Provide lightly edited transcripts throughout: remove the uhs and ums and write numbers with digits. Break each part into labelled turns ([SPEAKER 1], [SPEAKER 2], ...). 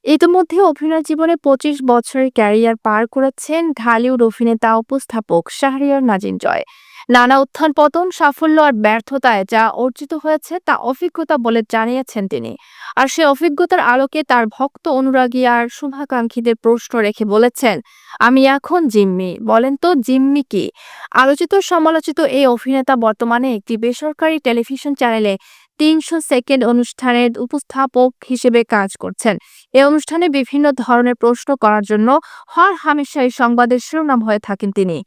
[SPEAKER 1] ইতিমধ্যে অভিনয় জীবনে ২৫ বছরের ক্যারিয়ার পার করেছেন ঢালিউড অভিনেতা উপস্থাপক শাহরিয়ার নাজিম জয়। নানা উত্থান পতন, সাফল্য আর ব্যর্থতায় যা অর্জিত হয়েছে তা অভিজ্ঞতা বলে জানিয়েছেন তিনি। আর সে অভিজ্ঞতার আলোকে তার ভক্ত, অনুরাগী আর শুভাকাঙ্ক্ষীদের প্রশ্ন রেখে বলেছেন, আমি এখন জিম্মি। বলেন তো জিম্মি কি? আলোচিত সমালোচিত এই অভিনেতা বর্তমানে একটি বেসরকারি টেলিভিশন চ্যানেলে ৩০০ সেকেন্ড অনুষ্ঠানের উপস্থাপক হিসেবে কাজ করছেন। এই অনুষ্ঠানে বিভিন্ন ধরনের প্রশ্ন করার জন্য হরহামেশাই সংবাদের শিরোনাম হয়ে থাকেন তিনি।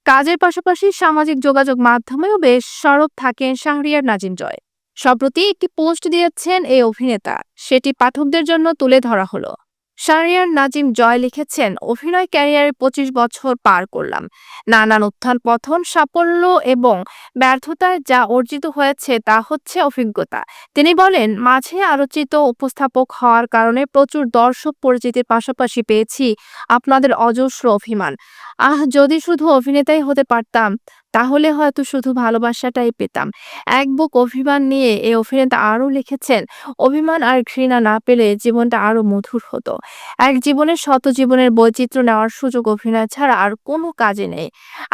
[SPEAKER 1] কাজের পাশাপাশি সামাজিক যোগাযোগ মাধ্যমেও বেশ সরব থাকেন শাহরিয়ার নাজিম জয়। সম্প্রতি একটি পোস্ট দিয়েছেন এই অভিনেতা, সেটি পাঠকদের জন্য তুলে ধরা হলো। শাহরিয়ার নাজিম জয় লিখেছেন, অভিনয় ক্যারিয়ারে ২৫ বছর পার করলাম। নানান উত্থান পতন, সাফল্য এবং ব্যর্থতায় যা অর্জিত হয়েছে তা হচ্ছে অভিজ্ঞতা। তিনি বলেন, মাঝে আলোচিত উপস্থাপক হওয়ার কারণে প্রচুর দর্শক পরিচিতির পাশাপাশি পেয়েছি আপনাদের অজস্র অভিমান। যদি শুধু অভিনেতাই হতে পারতাম তাহলে হয়তো শুধু ভালোবাসাটাই পেতাম। এক বুক অভিমান নিয়ে এই অভিনেতা আরও লিখেছেন, অভিমান আর ঘৃণা না পেলে জীবনটা আরো মধুর হতো। এক জীবনের শত জীবনের বৈচিত্র্য নেওয়ার সুযোগ অভিনয় ছাড়া আর কোনো কাজে নেই।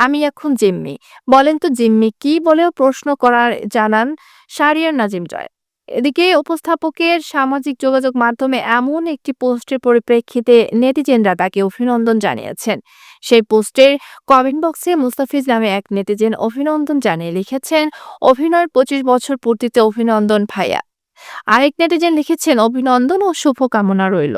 [SPEAKER 1] আমি এখন জিম্মি। বলেন তো জিম্মি কি, বলেও প্রশ্ন করার জানান শাহরিয়ার নাজিম জয়। এদিকে উপস্থাপকের সামাজিক যোগাযোগ মাধ্যমে এমন একটি পোস্টের পরিপ্রেক্ষিতে নেটিজেনরা তাকে অভিনন্দন জানিয়েছেন। সেই পোস্টের কমেন্ট বক্সে মুস্তাফিজ নামে এক নেটিজেন অভিনন্দন জানিয়ে লিখেছেন, অভিনয়ের ২৫ বছর পূর্তিতে অভিনন্দন ভাইয়া। আরেক নেটিজেন লিখেছেন, অভিনন্দন ও শুভকামনা রইল।